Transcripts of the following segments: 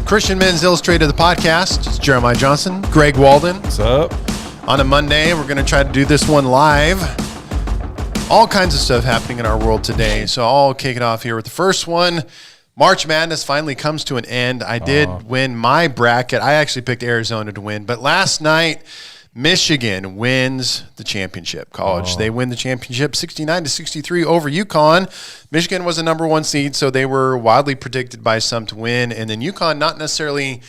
Christian Men's Illustrated, the podcast. It's Jeremiah Johnson, Greg Walden. What's up? On a Monday, we're going to try to do this one live. All kinds of stuff happening in our world today. So I'll kick it off here with the first one. March Madness finally comes to an end. I did win my bracket. I actually picked Arizona to win. But last night, Michigan wins the championship. College, they win the championship 69-63 over UConn. Michigan was the number one seed, so they were wildly predicted by some to win. And then UConn, not necessarily,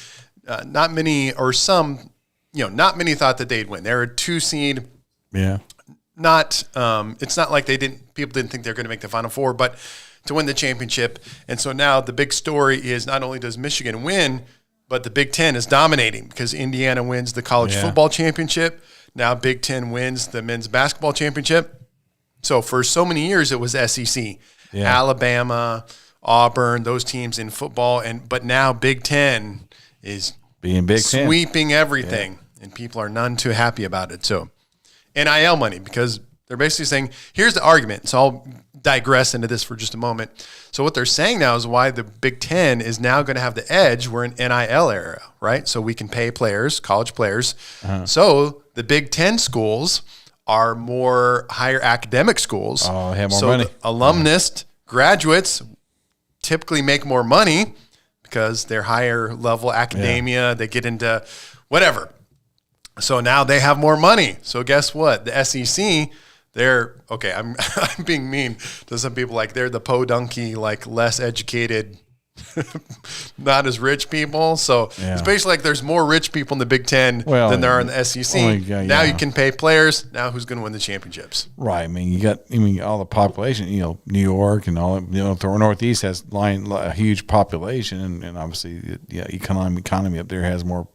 not many thought that they'd win. They're a 2 seed. Yeah. It's not like people didn't think they were going to make the Final Four, but to win the championship. And so now the big story is not only does Michigan win, but the Big Ten is dominating because Indiana wins the college football championship. Now Big Ten wins the men's basketball championship. So for so many years it was SEC, Alabama, Auburn, those teams in football, but now Big Ten is being Big Ten, sweeping everything, and people are none too happy about it. So NIL money, because they're basically saying, here's the argument. So I'll digress into this for just a moment. So what they're saying now is why the Big Ten is now going to have the edge. We're in NIL era, right? So we can pay players, college players. So the Big Ten schools are more higher academic schools. Oh, they have more money. The alumnus graduates typically make more money because they're higher level academia. They get into whatever. So now they have more money. So guess what? The SEC, I'm being mean to some people, like they're the podunky, like less educated, not as rich people. So it's basically like there's more rich people in the Big Ten than there are in the SEC. Now you can pay players. Now who's going to win the championships? Right. I mean, all the population, New York and all, the Northeast has a huge population, and obviously, economy up there has more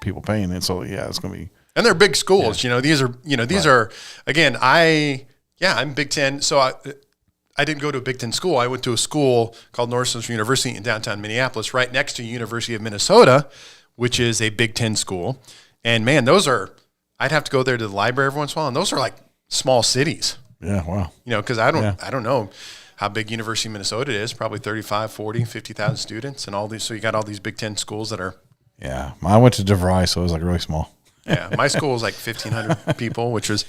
people paying it. So it's going to be. And they're big schools. These are again. I'm Big Ten. So I didn't go to a Big Ten school. I went to a school called North Central University in downtown Minneapolis, right next to University of Minnesota, which is a Big Ten school. And man, I'd have to go there to the library every once in a while, and those are like small cities. Yeah, wow. Because I don't know how big University of Minnesota is, probably 35, 40, 50,000 students and all these. So you got all these Big Ten schools that are. Yeah, I went to DeVry, so it was like really small. Yeah, my school was like 1,500 people, which was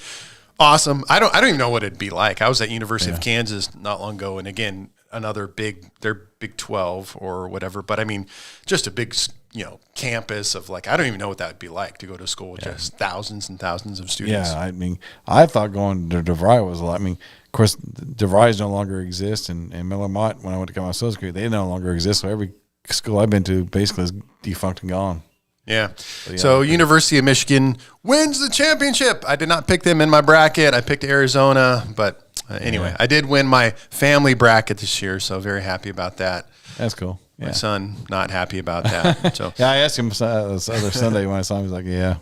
awesome. I don't even know what it'd be like. I was at University of Kansas not long ago, and again, they're Big 12 or whatever. But I mean, just a big, campus of I don't even know what that would be like to go to school with just thousands and thousands of students. Yeah, I mean, I thought going to DeVry was a lot. I mean, of course, DeVry's no longer exists, and Miller Mott, when I went to my associate degree, they no longer exist. So every school I've been to basically is defunct and gone. Yeah. So University of Michigan wins the championship. I did not pick them in my bracket. I picked Arizona. But anyway, I did win my family bracket this year, so very happy about that. That's cool. My son, not happy about that. So I asked him this other Sunday when I saw him. He was like, yeah.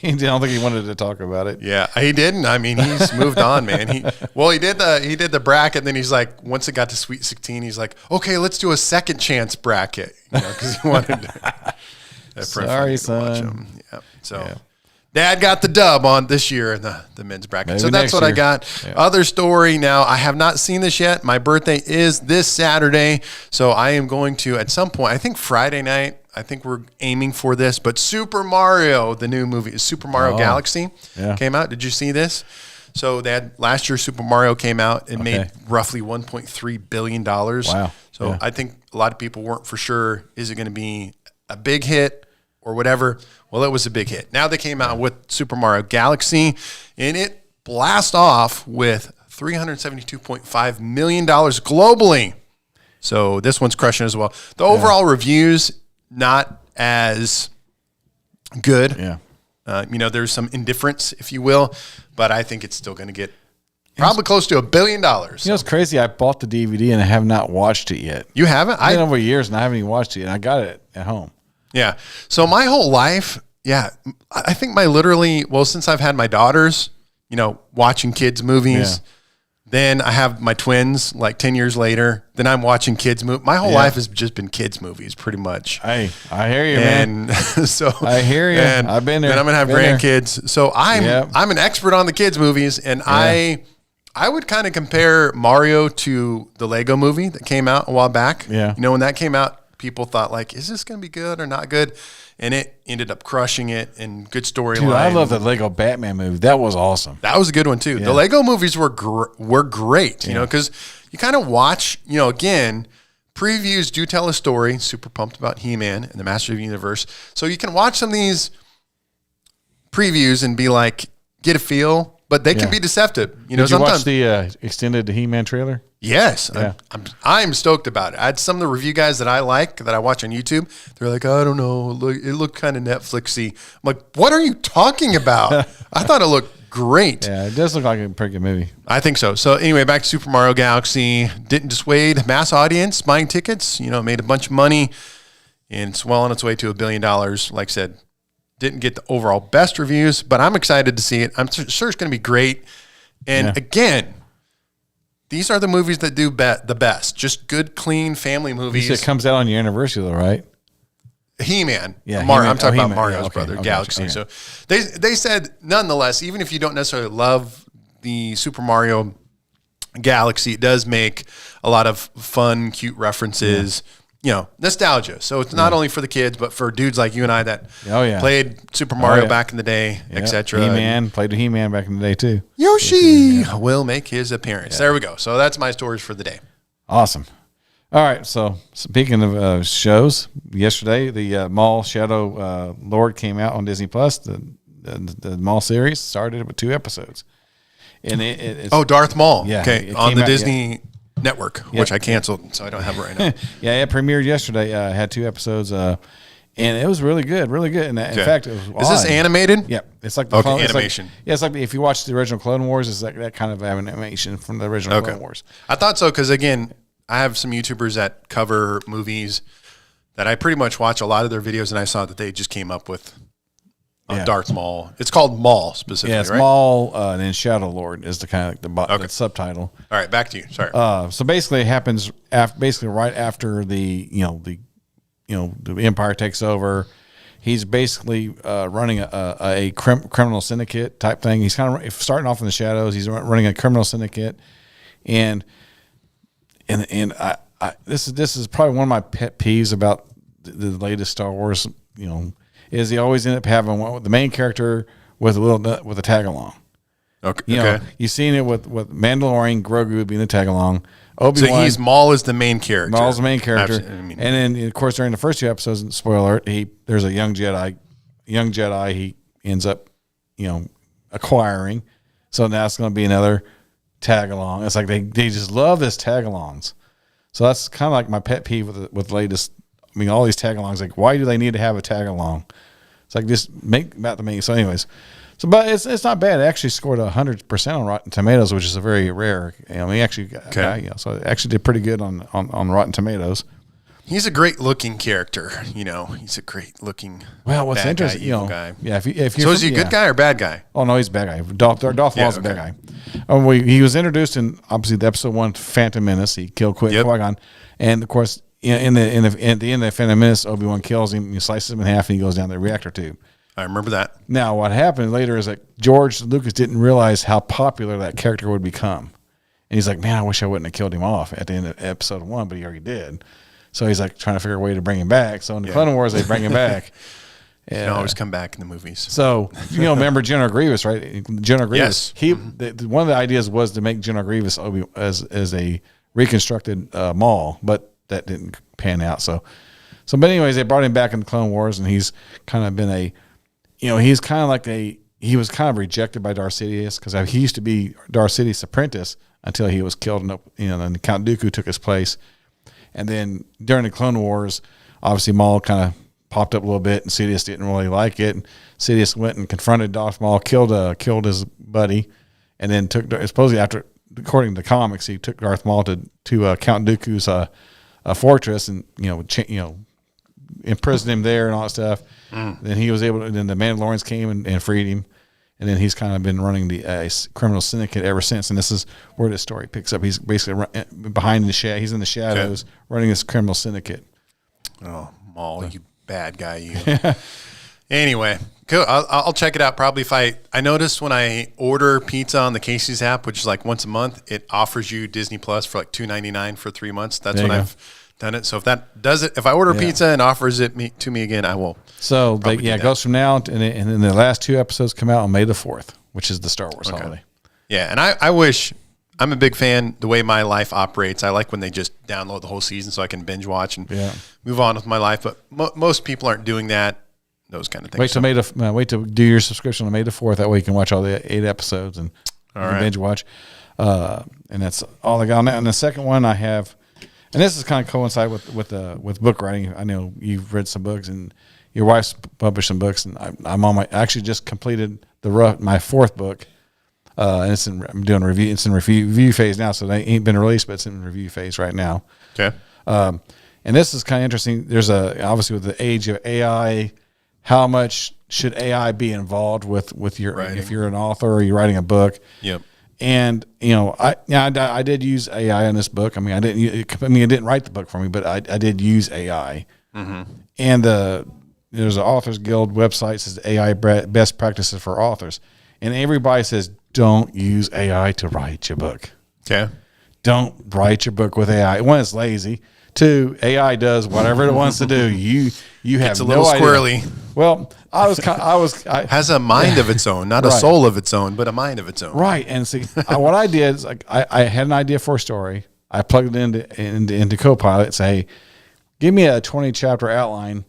I don't think he wanted to talk about it. Yeah, he didn't. I mean, he's moved on, man. He did the bracket, and then he's like, once it got to Sweet 16, he's like, okay, let's do a second chance bracket, because he wanted to. Sorry, son. Yeah. So Dad got the dub on this year in the men's bracket. Maybe so that's what year. I got. Yeah. Other story now, I have not seen this yet. My birthday is this Saturday. So I am going to, at some point, I think Friday night, I think we're aiming for this, but Super Mario, the new movie, Super Mario Galaxy came out. Did you see this? So they had last year Super Mario came out and made roughly $1.3 billion. Wow. So I think a lot of people weren't for sure, is it going to be a big hit or whatever? Well, it was a big hit. Now they came out with Super Mario Galaxy, and it blast off with $372.5 million globally. So this one's crushing as well. The overall reviews, not as good. Yeah. There's some indifference, if you will, but I think it's still going to get probably close to $1 billion. It's crazy. I bought the DVD and I have not watched it yet. You haven't? It's been over years and I haven't even watched it, and I got it at home. Yeah. So my whole life, I think since I've had my daughters, watching kids' movies, then I have my twins like 10 years later, then I'm watching kids' movies. My whole life has just been kids' movies pretty much. Hey, I hear you, man. So I hear you. And I've been there. And I'm going to have grandkids. There. So I'm an expert on the kids' movies, and I would kind of compare Mario to the Lego movie that came out a while back. Yeah. When that came out, people thought like, is this going to be good or not good? And it ended up crushing it, and good storyline. Dude, I love the Lego Batman movie. That was awesome. That was a good one too. Yeah. The Lego movies were great, you know, because you kind of watch, you know, again, previews do tell a story. Super pumped about He-Man and the Master of the Universe. So you can watch some of these previews and be like, get a feel, but they can be deceptive. You know, Did you sometimes watch the extended He-Man trailer? yes, Yeah. I'm stoked about it. I had some of the review guys that I like that I watch on YouTube. They're like, I don't know, it looked kind of Netflixy. I'm like, what are you talking about? I thought it looked great. Yeah, it does look like a pretty good movie. I think so. So anyway, back to Super Mario Galaxy. Didn't dissuade mass audience buying tickets. You know, made a bunch of money, and it's well on its way to $1 billion. Like I said, didn't get the overall best reviews, but I'm excited to see it. I'm sure it's going to be great. And again, these are the movies that do the best. Just good, clean family movies. It comes out on your anniversary, though, right? He-Man. Yeah, I'm talking about He-Man. Mario's Yeah, okay, brother, okay, Galaxy. okay. So they said, nonetheless, even if you don't necessarily love the Super Mario Galaxy, it does make a lot of fun, cute references, you know, nostalgia. So it's not only for the kids, but for dudes like you and I that played Super Mario back in the day, etc. He-Man, played He-Man back in the day, too. Yoshi will make his appearance. There we go. So that's my stories for the day. Awesome. All right, so speaking of shows, yesterday the Mall Shadow Lord came out on Disney Plus. The Mall series started with 2 episodes, and it's Darth Maul. Yeah, okay, on the Disney Network, which I canceled, so I don't have it right now. Yeah, it premiered yesterday. Had 2 episodes, and it was really good, really good. And in fact, it was. Is this animated? Yeah, it's like the animation. It's like if you watch the original Clone Wars, it's like that kind of animation from the original Clone Wars. I thought so because again, I have some YouTubers that cover movies that I pretty much watch a lot of their videos, and I saw that they just came up with Darth Maul. It's called Maul specifically, yeah, it's right? Maul, and then Shadow Lord is the kind of the subtitle. All right, back to you. Sorry. So basically, it happens right after the Empire takes over. He's basically running a criminal syndicate type thing. He's kind of starting off in the shadows. He's running a criminal syndicate, and I this is probably one of my pet peeves about the latest Star Wars. You know, is he always end up having the main character with a tag along. Okay. You know, you've seen it with Mandalorian, Grogu being the tag along. Obi-Wan, so Maul is the main character. Maul's the main character. And then, of course, during the first 2 episodes, spoiler alert, there's a young Jedi he ends up, acquiring. So now it's going to be another tag along. It's like they just love this tag alongs. So that's kind of like my pet peeve with the latest. I mean, all these tag alongs. Like, why do they need to have a tag along? It's like just make about the main. So, anyways. But it's not bad. It actually scored 100% on Rotten Tomatoes, which is a very rare. He actually so it actually did pretty good on Rotten Tomatoes. He's a great looking character. He's a great looking. Well, what's interesting, guy. Yeah. If so is he a good guy or bad guy? Oh no, he's a bad guy. Darth Maul's a bad guy. He was introduced in obviously the episode 1 Phantom Menace. He killed Qui-Gon, and of course at the end of Phantom Menace, Obi-Wan kills him. He slices him in half, and he goes down the reactor tube. I remember that. Now, what happened later is that George Lucas didn't realize how popular that character would become. And he's like, man, I wish I wouldn't have killed him off at the end of episode 1, but he already did. So he's like trying to figure a way to bring him back. So in the Clone Wars, they bring him back. He can always come back in the movies. So, remember General Grievous, right? General Grievous. Yes. One of the ideas was to make General Grievous as a reconstructed Maul, but that didn't pan out. So, but anyways, they brought him back in the Clone Wars, and he's kind of been he's kind of like he was kind of rejected by Darth Sidious because he used to be Darth Sidious' apprentice until he was killed, and then Count Dooku took his place. And then during the Clone Wars, obviously Maul kind of popped up a little bit, and Sidious didn't really like it. And Sidious went and confronted Darth Maul, killed his buddy, and then supposedly after, according to the comics, he took Darth Maul to Count Dooku's fortress and imprisoned him there and all that stuff. Then he was able to. Then the Mandalorians came and freed him, and then he's kind of been running the criminal syndicate ever since. And this is where the story picks up. He's basically behind he's in the shadows, running this criminal syndicate. Oh, Maul, you bad guy, you. Anyway, cool. I'll check it out. Probably I noticed when I order pizza on the Casey's app, which is like once a month, it offers you Disney Plus for like $2.99 for 3 months. That's when I've done it. So if that does it, if I order Yeah. pizza and offers it to me again, I will. So Probably do it that. goes from now, and then the last 2 episodes come out on May the 4th, which is the Star Wars holiday. Yeah, and I wish, I'm a big fan the way my life operates. I like when they just download the whole season so I can binge watch and move on with my life. But most people aren't doing that. Those kind of things. Wait to do your subscription on May the 4th. That way you can watch all the 8 episodes and you can binge watch. And that's all I got on that. And the second one I have, and this is kind of coincide with book writing. I know you've read some books and your wife's published some books, and I actually just completed my 4th book. And I'm doing a review. It's in review phase now, so they ain't been released, but it's in review phase right now. Okay. And this is kind of interesting. There's obviously with the age of AI, how much should AI be involved with your Writing. if you're an author or you're writing a book? Yep. And I did use AI in this book. I mean, I didn't write the book for me, but I did use AI. Mm-hmm. And there's an Authors Guild website that says AI best practices for authors, and everybody says don't use AI to write your book. Okay. Don't write your book with AI. One, it's lazy. Two, AI does whatever it wants to do. You have It's a little squirrely. Well, I Has a mind of its own, not a Right. soul of its own, but a mind of its own. right. And see, what I did is I had an idea for a story. I plugged it into Copilot and say, hey, give me a 20 chapter outline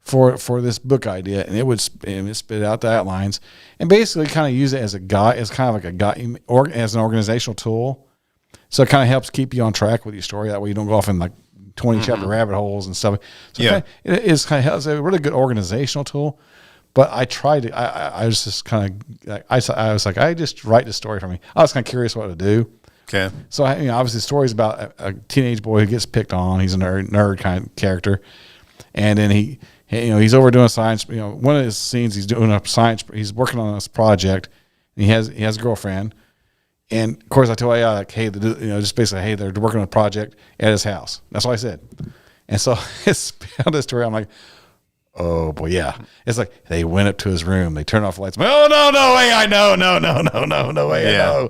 for this book idea, and it would spit out the outlines and basically kind of use it as kind of like a guide, or as an organizational tool. So it kind of helps keep you on track with your story. That way you don't go off in like 20 chapter rabbit holes and stuff. So it is kind of a really good organizational tool. But I tried to. I was just kind of. I was like, I just write the story for me. I was kind of curious what to do. Okay. So obviously, the story's about a teenage boy who gets picked on. He's a nerd kind of character, and then he's over doing science. One of his scenes, he's doing a science. He's working on this project. And he has a girlfriend. And of course, I told AI like, hey, just basically, hey, they're working on a project at his house. That's what I said. And so it's on this story. I'm like, oh boy, yeah. It's like they went up to his room, they turned off the lights. Oh no, AI, no, AI,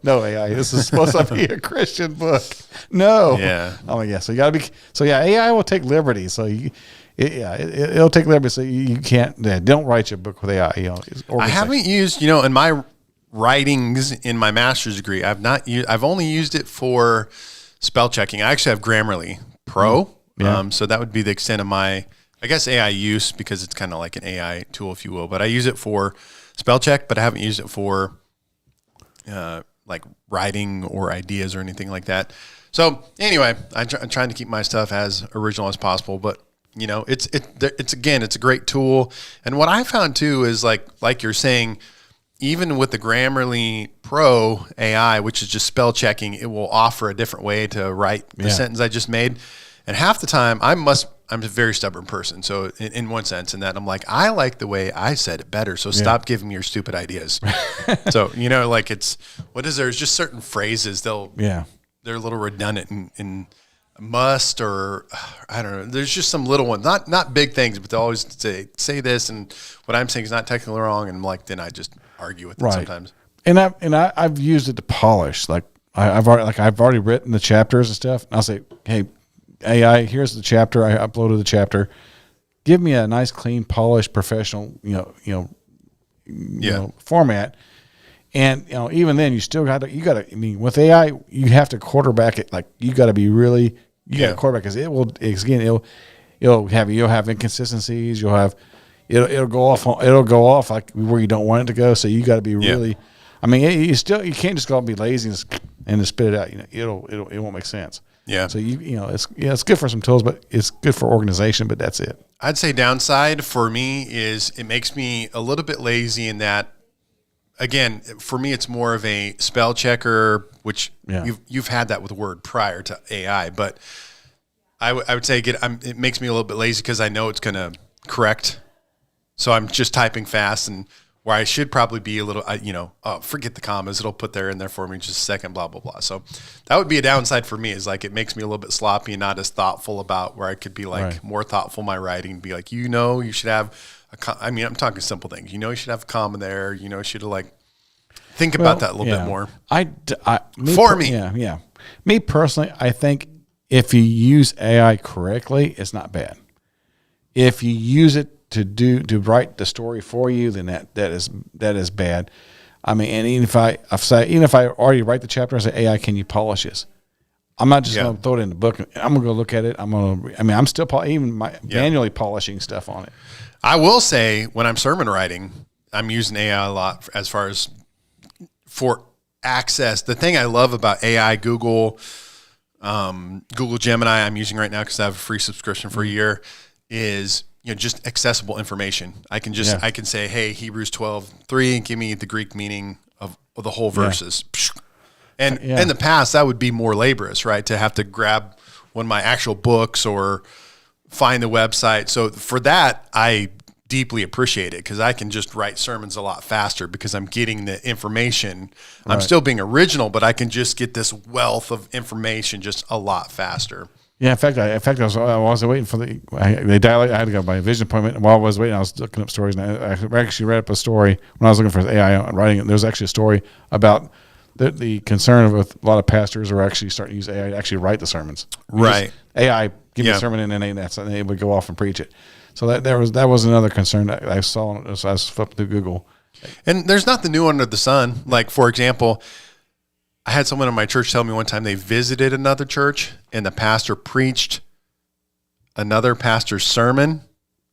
no, AI. This is supposed to be a Christian book. No. Yeah. Oh my, yeah. So you gotta be. So yeah, AI will take liberties. So it'll take liberties. So you can't. Don't write your book with AI. I haven't used, in my writings in my master's degree, I've only used it for spell checking. I actually have Grammarly Pro. Yeah. So that would be the extent of my, I guess, AI use, because it's kind of like an AI tool, if you will. But I use it for spell check, but I haven't used it for like writing or ideas or anything like that. So anyway, I'm trying to keep my stuff as original as possible. But it's a great tool. And what I found too is like you're saying, even with the Grammarly Pro AI, which is just spell checking, it will offer a different way to write the sentence I just made. And half the time, I'm a very stubborn person. So in one sense, in that I'm like, I like the way I said it better. So stop giving me your stupid ideas. So, like there's just certain phrases, they're a little redundant in must, or I don't know. There's just some little ones, not big things, but they always say this, and what I'm saying is not technically wrong. And I'm like, then I just argue with it sometimes. And I've used it to polish. Like I've already written the chapters and stuff. And I'll say, hey, AI, here's the chapter. I uploaded the chapter. Give me a nice, clean, polished, professional, format. And even then, you still got to. I mean, with AI, you have to quarterback it. Like you got to be really. You got to quarterback, because you'll have inconsistencies. It'll go off like where you don't want it to go. So you got to be really. I mean, you can't just go and be lazy and just spit it out. It won't make sense. Yeah. So it's good for some tools, but it's good for organization. But that's it. I'd say downside for me is it makes me a little bit lazy in that. Again, for me, it's more of a spell checker, which you've had that with Word prior to AI. But I would say it makes me a little bit lazy because I know it's going to correct. So I'm just typing fast, and where I should probably be a little, forget the commas. It'll put there in there for me in just a second, blah, blah, blah. So that would be a downside for me, is like it makes me a little bit sloppy and not as thoughtful about where I could be more thoughtful in my writing, be like, you should have I'm talking simple things. You should have a comma there. You should have think about that a little bit more. Me personally, I think if you use AI correctly, it's not bad. If you use it to write the story for you, then that is bad. I mean, and even if I already write the chapter and say, AI, can you polish this? I'm not just going to throw it in the book. I'm going to go look at it. I'm still manually polishing stuff on it. I will say when I'm sermon writing, I'm using AI a lot as far as for access. The thing I love about AI, Google Gemini, I'm using right now because I have a free subscription for a year, is just accessible information. I can say, hey, Hebrews 12:3, give me the Greek meaning of the whole verses. And in the past, that would be more laborious, right? To have to grab one of my actual books or find the website. So for that, I deeply appreciate it because I can just write sermons a lot faster because I'm getting the information. Right. I'm still being original, but I can just get this wealth of information just a lot faster. Yeah, in fact, I was waiting for they dialect. I had to go by a vision appointment. And while I was waiting, I was looking up stories, and I actually read up a story when I was looking for AI writing it. There was actually a story about the concern with a lot of pastors are actually starting to use AI to actually write the sermons. Right. AI give me a sermon and then they would go off and preach it. So that was another concern that I saw as I was flipping through Google. And there's nothing new under the sun. Like, for example, I had someone in my church tell me one time they visited another church and the pastor preached another pastor's sermon,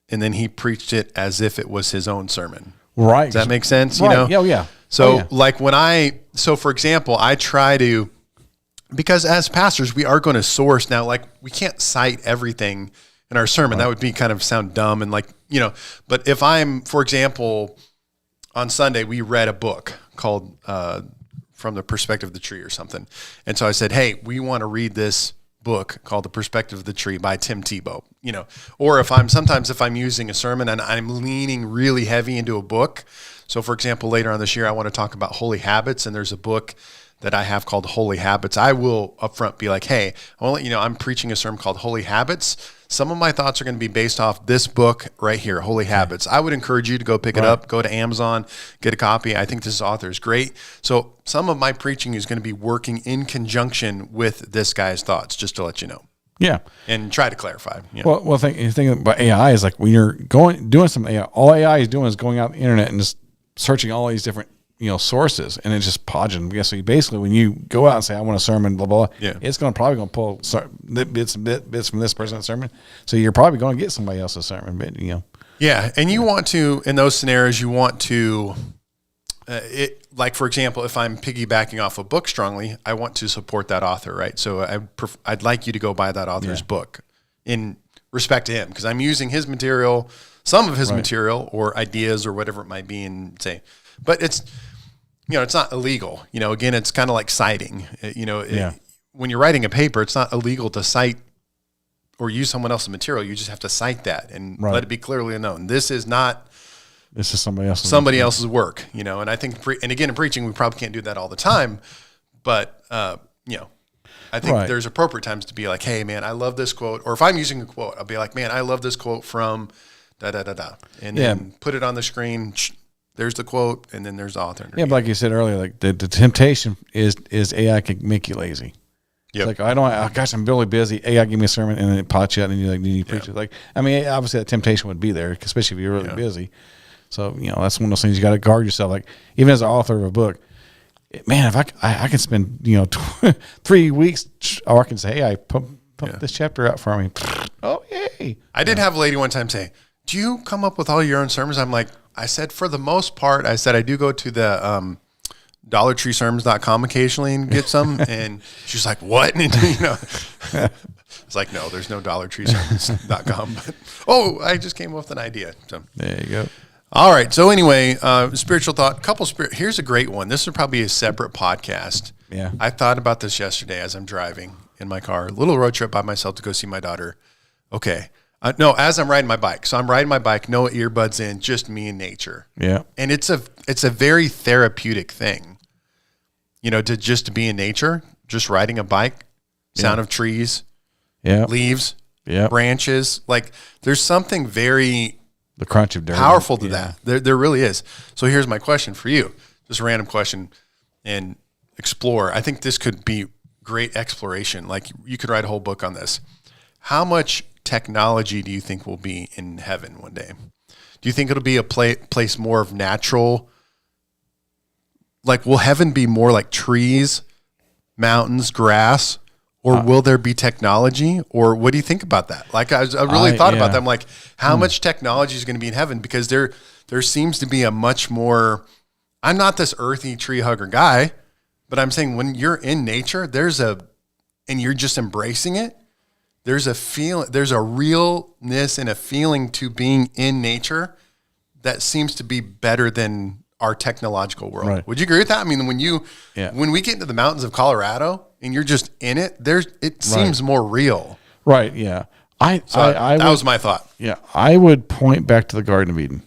and then he preached it as if it was his own sermon. Right. Does that make sense? Right. Yeah. So for example, I try to, because as pastors, we are going to source now, like we can't cite everything in our sermon. Right. That would be kind of sound dumb and but if I'm, for example, on Sunday, we read a book called From the Perspective of the Tree or something. And so I said, hey, we want to read this book called The Perspective of the Tree by Tim Tebow, or if I'm using a sermon and I'm leaning really heavy into a book. So for example, later on this year, I want to talk about holy habits, and there's a book that I have called Holy Habits. I will upfront be like, hey, I want to let you know I'm preaching a sermon called Holy Habits. Some of my thoughts are going to be based off this book right here, Holy Habits. I would encourage you to go pick it up, go to Amazon, get a copy. I think this author is great. So some of my preaching is going to be working in conjunction with this guy's thoughts, just to let you know. Yeah. And try to clarify. Well, the thing about AI is like when you're doing some AI, all AI is doing is going out the internet and just searching all these different sources, and it's just podging. Yeah, so basically, when you go out and say, "I want a sermon," blah blah, it's probably going to pull bits from this person's sermon. So you're probably going to get somebody else's sermon, but Yeah, and you want to, in those scenarios, you want to, like for example, if I'm piggybacking off a book strongly, I want to support that author, right? So I'd like you to go buy that author's book in respect to him because I'm using his material, some of his material or ideas or whatever it might be, and say, but it's. It's not illegal. Again, it's kind of like citing. When you're writing a paper, it's not illegal to cite or use someone else's material. You just have to cite that and let it be clearly known. This is somebody else's work. And I think, and again, in preaching, we probably can't do that all the time, but I think there's appropriate times to be like, hey, man, I love this quote. Or if I'm using a quote, I'll be like, man, I love this quote from da da da da, and then put it on the screen. There's the quote, and then there's the author. Yeah, but like you said earlier, like the temptation is AI can make you lazy. Yep. It's like I'm really busy. AI give me a sermon, and then it pops you out, and you're like, you preach it. Like, I mean, obviously that temptation would be there, especially if you're really busy. So that's one of those things you got to guard yourself. Like even as an author of a book, man, if I can spend 3 weeks, or I can say, hey, I pump this chapter out for me. Oh, yay! I did have a lady one time say, "Do you come up with all your own sermons?" I'm like. I said, for the most part, I do go to the DollarTreeSermons.com occasionally and get some. And she's like, what? And, it's like, no, there's no DollarTreeSermons.com. But, I just came up with an idea. So there you go. All right. So anyway, spiritual thought, here's a great one. This would probably be a separate podcast. Yeah. I thought about this yesterday as I'm driving in my car, a little road trip by myself to go see my daughter. Okay. No, as I'm riding my bike. So I'm riding my bike, no earbuds in, just me and nature. Yeah. And it's a very therapeutic thing, to be in nature, just riding a bike, sound of trees, leaves, branches. Like there's something very the crunch of dirt powerful to that. There really is. So here's my question for you. Just a random question and explore. I think this could be great exploration. Like you could write a whole book on this. How much technology do you think will be in heaven one day? Do you think it'll be a place more of natural? Like, will heaven be more like trees, mountains, grass, or will there be technology? Or what do you think about that? Like, I really thought about that. I'm like, how much technology is going to be in heaven? Because there seems to be a much more. I'm not this earthy tree hugger guy, but I'm saying when you're in nature, and you're just embracing it. There's a feeling, there's a realness and a feeling to being in nature that seems to be better than our technological world. Right. Would you agree with that? I mean, when we get into the mountains of Colorado and you're just in it, it seems more real. Right. Yeah. That was my thought. Yeah. I would point back to the Garden of Eden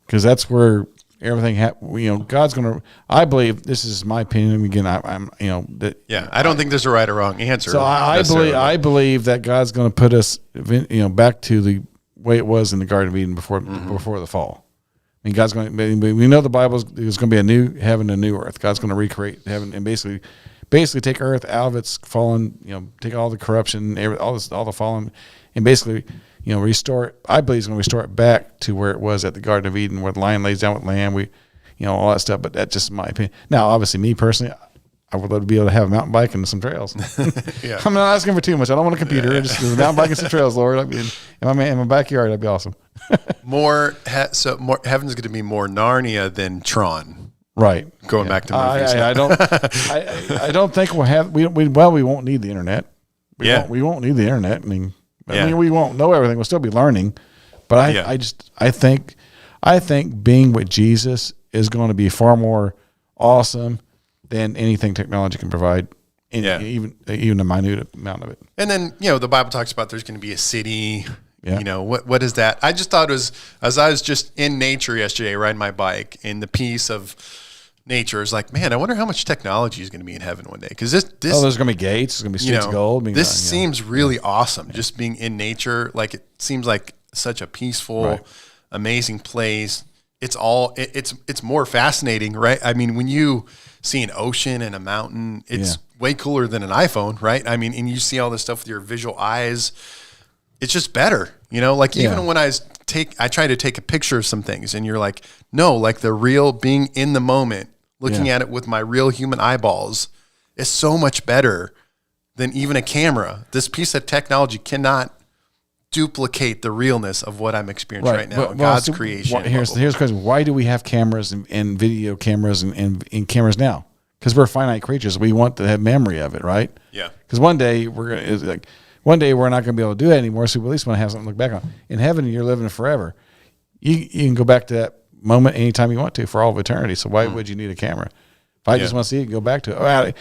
because that's where everything God's going to, I believe, this is my opinion. Again, I'm I don't think there's a right or wrong answer. So I believe that God's going to put us, back to the way it was in the Garden of Eden before the fall. I mean, God's going to, we know the Bible is going to be a new heaven and a new earth. God's going to recreate heaven and basically take earth out of its fallen, take all the corruption, all the fallen, and basically, restore it. I believe he's going to restore it back to where it was at the Garden of Eden, where the lion lays down with lamb. All that stuff. But that's just my opinion. Now, obviously, me personally, I would love to be able to have a mountain bike and some trails. Yeah. I'm not asking for too much. I don't want a computer. Just a mountain bike and some trails, Lord. In my backyard, that'd be awesome. more heaven's going to be more Narnia than Tron. Right. Going back to movies. I don't think we'll have. We won't need the internet. We won't need the internet. I mean, we won't know everything. We'll still be learning. But I think being with Jesus is going to be far more awesome than anything technology can provide. Even a minute amount of it. And then, the Bible talks about there's going to be a city. Yeah. What is that? I just thought it was, as I was just in nature yesterday, riding my bike in the peace of nature, is like, man, I wonder how much technology is going to be in heaven one day. Because this there's going to be gates, there's going to be streets of gold. This seems really awesome. Just being in nature, like it seems like such a peaceful, amazing place. It's more fascinating, right? I mean, when you see an ocean and a mountain, it's way cooler than an iPhone, right? I mean, and you see all this stuff with your visual eyes. It's just better, even when I try to take a picture of some things and you're like, no, like the real being in the moment, looking at it with my real human eyeballs is so much better than even a camera. This piece of technology cannot duplicate the realness of what I'm experiencing right now. God's creation. Here's the question. Why do we have cameras and video cameras and cameras now? Because we're finite creatures. We want to have memory of it, right? Yeah. Because one day we're not going to be able to do it anymore, so we at least want to have something to look back on. In heaven, you're living forever. You can go back to that moment anytime you want to for all of eternity. So why would you need a camera? If I just want to see it, go back to it. I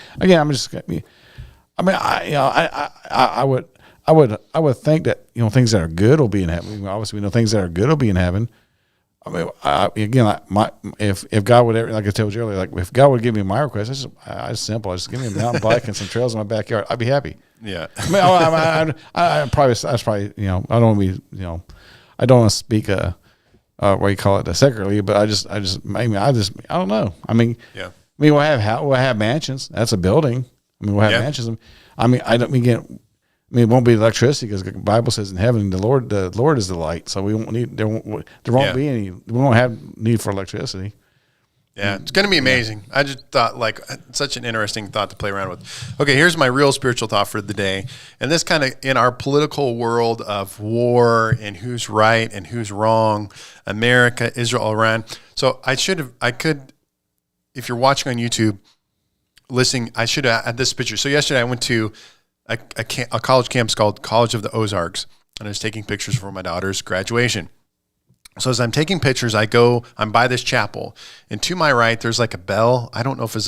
would think that things that are good will be in heaven. Obviously, we know things that are good will be in heaven. I mean, if God would ever, like I told you earlier, like if God would give me my request, it's simple. I just give me a mountain bike and some trails in my backyard. I'd be happy. Yeah. I mean, I probably, I don't want to be, I don't want to speak what you call it, secularly, but I don't know. I mean, we'll have mansions. That's a building. I mean, we'll have mansions. I mean, it won't be electricity because the Bible says in heaven the Lord is the light. So we won't need we won't have need for electricity. Yeah, it's going to be amazing. I just thought such an interesting thought to play around with. Okay, here's my real spiritual thought for the day. And this kind of in our political world of war and who's right and who's wrong, America, Israel, Iran. So I could, if you're watching on YouTube, listening, I should have had this picture. So yesterday I went to a college campus called College of the Ozarks, and I was taking pictures for my daughter's graduation. So as I'm taking pictures, I'm by this chapel, and to my right, there's like a bell. I don't know if it's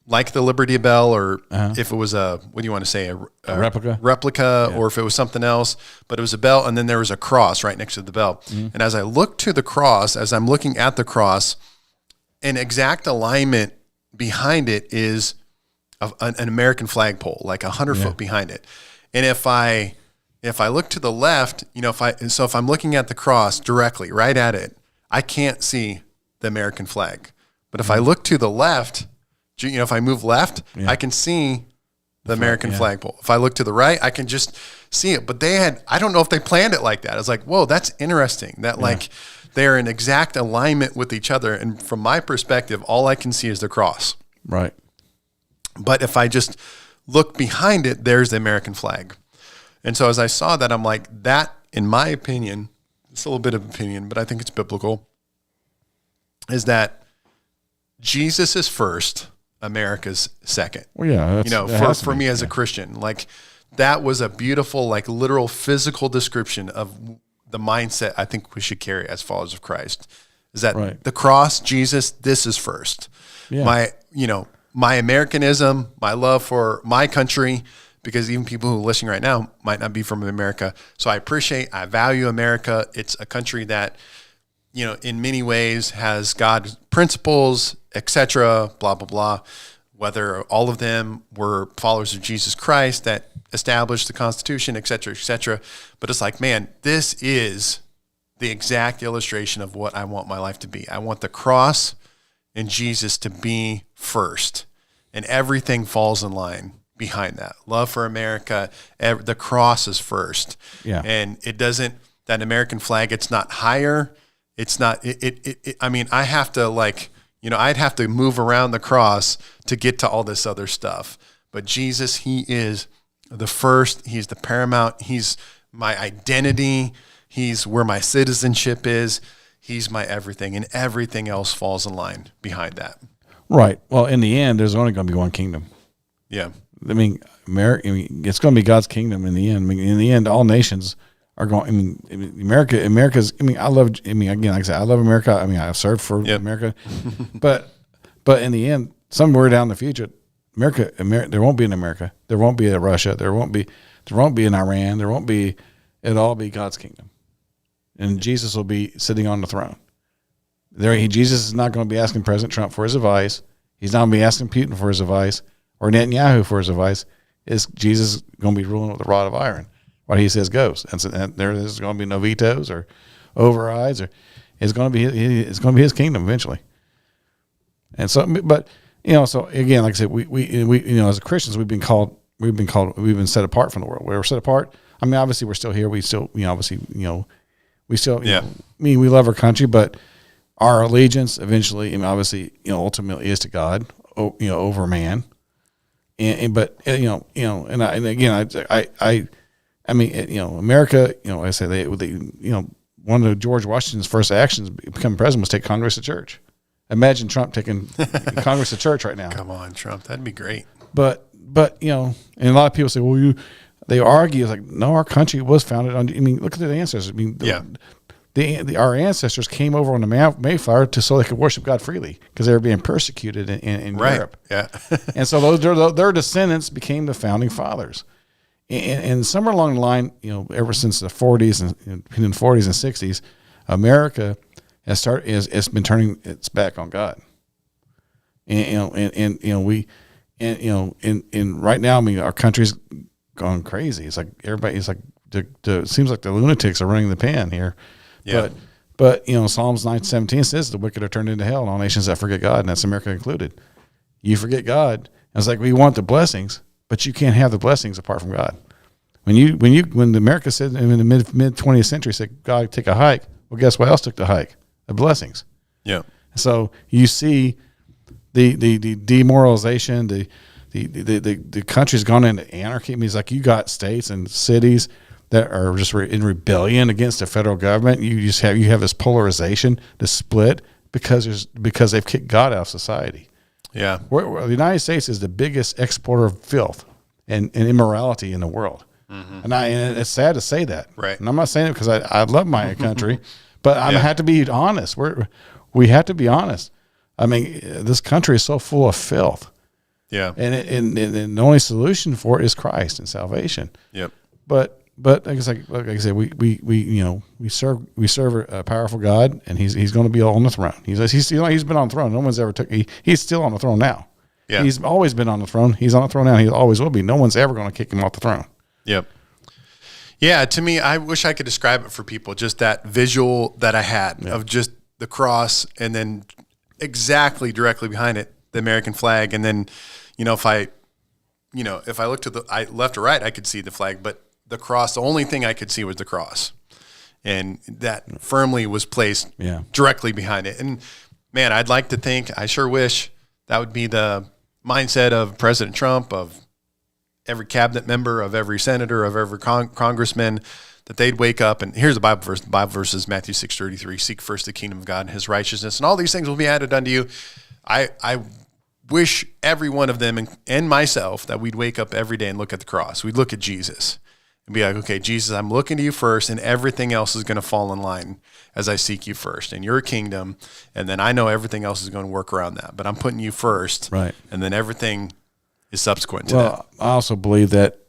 like the Liberty Bell or if it was what do you want to say? A replica? Replica, or if it was something else, but it was a bell, and then there was a cross right next to the bell. Mm-hmm. And as I look to the cross, as I'm looking at the cross, an exact alignment behind it is an American flagpole, like 100 foot behind it. And if I look to the left, if I'm looking at the cross directly, right at it, I can't see the American flag. But if I look to the left, if I move left, I can see the American flagpole. If I look to the right, I can just see it. But I don't know if they planned it like that. I was like, whoa, that's interesting. That like they're in exact alignment with each other. And from my perspective, all I can see is the cross. Right. But if I just look behind it, there's the American flag. And so as I saw that, I'm like, that, in my opinion, it's a little bit of opinion, but I think it's biblical, is that Jesus is first, America's second. Well, yeah. For me as a Christian, like that was a beautiful, like literal physical description of the mindset I think we should carry as followers of Christ. Is that the cross, Jesus, this is first. Yeah. My Americanism, my love for my country, because even people who are listening right now might not be from America. So I value America. It's a country that, in many ways has God's principles, etc., blah, blah, blah. Whether all of them were followers of Jesus Christ that established the Constitution, etc., etc. But it's like, man, this is the exact illustration of what I want my life to be. I want the cross and Jesus to be first, and everything falls in line behind that. Love for America, the cross is first. Yeah. And that American flag, it's not higher. It's not, I have to I'd have to move around the cross to get to all this other stuff. But Jesus, he is the first, he's the paramount, he's my identity, he's where my citizenship is, he's my everything, and everything else falls in line behind that. Right. Well, in the end, there's only going to be one kingdom. Yeah. It's going to be God's kingdom in the end. In the end, all nations are going. America's. I love. Again, like I said, I love America. I've served for America, but in the end, somewhere down the future, America, there won't be an America. There won't be a Russia. There won't be an Iran. There won't be. It'll all be God's kingdom, and Jesus will be sitting on the throne. Jesus is not going to be asking President Trump for his advice. He's not going to be asking Putin for his advice or Netanyahu for his advice. Is Jesus going to be ruling with a rod of iron? What he says goes, and there is going to be no vetoes or overrides, or it's going to be his kingdom eventually. And so, but so again, like I said, we as Christians we've been set apart from the world. We're set apart. Obviously we're still here. We still, we love our country, but our allegiance eventually, ultimately is to God, over man. America, I say they one of George Washington's first actions becoming president was take Congress to church. Imagine Trump taking Congress to church right now. Come on, Trump, that'd be great. But and a lot of people say, well, they argue, it's like, no, our country was founded on. Look at the ancestors. Our ancestors came over on the Mayflower so they could worship God freely because they were being persecuted in Europe. Yeah. And so their descendants became the founding fathers. And somewhere along the line, ever since the 40s and in the 40s and 60s, America has been turning its back on God. And right now, our country's gone crazy. It's like everybody's like, it seems like the lunatics are running the pan here. Yeah. But Psalms 9:17 says the wicked are turned into hell, and all nations that forget God, and that's America included. You forget God, and it's like we want the blessings, but you can't have the blessings apart from God. When America said in the mid 20th century said God take a hike, well, guess what else took the hike? The blessings. Yeah. So you see the demoralization, the country's gone into anarchy. It means like you got states and cities that are just in rebellion against the federal government. You have this polarization, this split because they've kicked God out of society. Yeah, the United States is the biggest exporter of filth and immorality in the world, and it's sad to say that. Right, and I'm not saying it because I love my country, but I have to be honest. We have to be honest. This country is so full of filth. Yeah, and the only solution for it is Christ and salvation. Yep, But like I said, we serve a powerful God, and he's going to be on the throne. He's been on the throne. No one's ever he's still on the throne now. Yeah. He's always been on the throne. He's on the throne now. He always will be. No one's ever going to kick him off the throne. Yep. Yeah. To me, I wish I could describe it for people. Just that visual that I had of just the cross, and then exactly directly behind it, the American flag. And then, if I looked to the left or right, I could see the flag, but the cross, the only thing I could see was the cross. And that firmly was placed directly behind it. And man, I'd like to think, I sure wish that would be the mindset of President Trump, of every cabinet member, of every senator, of every congressman, that they'd wake up. And here's the Bible verse. The Bible verse is Matthew 6:33. Seek first the kingdom of God and his righteousness, and all these things will be added unto you. I wish every one of them and myself that we'd wake up every day and look at the cross. We'd look at Jesus and be like, okay, Jesus, I'm looking to you first, and everything else is going to fall in line as I seek you first in your kingdom. And then I know everything else is going to work around that, but I'm putting you first. Right. And then everything is subsequent to that. Well, I also believe that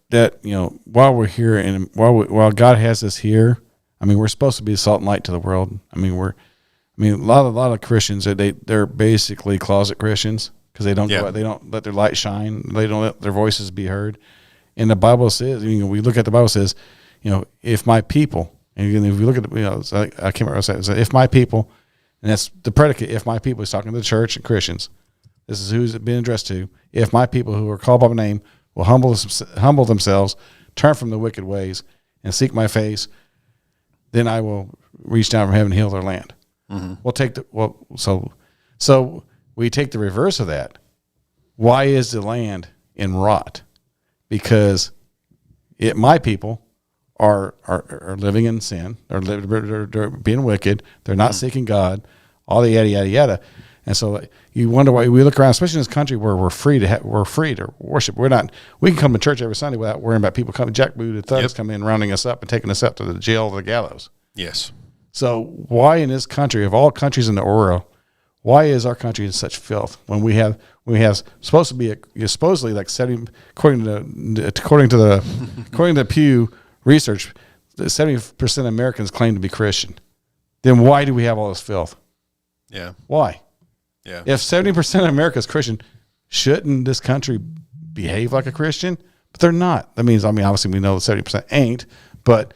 while we're here and while God has us here, I mean, we're supposed to be salt and light to the world. I mean, a lot of Christians, they're basically closet Christians because they don't go out, they don't let their light shine, they don't let their voices be heard. And the Bible says, we look at the Bible says, if my people, and if we look at I can't remember what it said, if my people, and that's the predicate. If my people is talking to the church and Christians, this is who's it being addressed to. If my people who are called by my name will humble themselves, turn from the wicked ways, and seek my face, then I will reach down from heaven and heal their land. Mm-hmm. So we take the reverse of that. Why is the land in rot? Because my people are living in sin, they're being wicked, they're not seeking God, all the yada yada yada. And so you wonder why we look around, especially in this country where we're free to worship. We can come to church every Sunday without worrying about people coming, jackbooted thugs coming in, rounding us up and taking us up to the jail or the gallows. Yes. So why in this country, of all countries in the world, why is our country in such filth when we have supposed to be supposedly like 70, according to the Pew research, 70% of Americans claim to be Christian. Then why do we have all this filth? Yeah. Why? Yeah. If 70% of America is Christian, shouldn't this country behave like a Christian? But they're not. That means, obviously we know that 70% ain't, but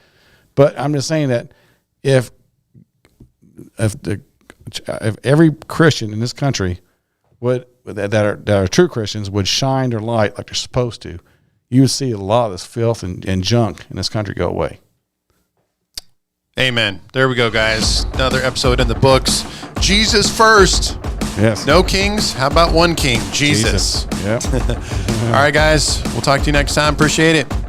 I'm just saying that if every Christian in this country that are true Christians would shine their light like they're supposed to, you would see a lot of this filth and junk in this country go away. Amen. There we go, guys. Another episode in the books. Jesus first. Yes. No kings. How about one king? Jesus. Yep. All right, guys. We'll talk to you next time. Appreciate it.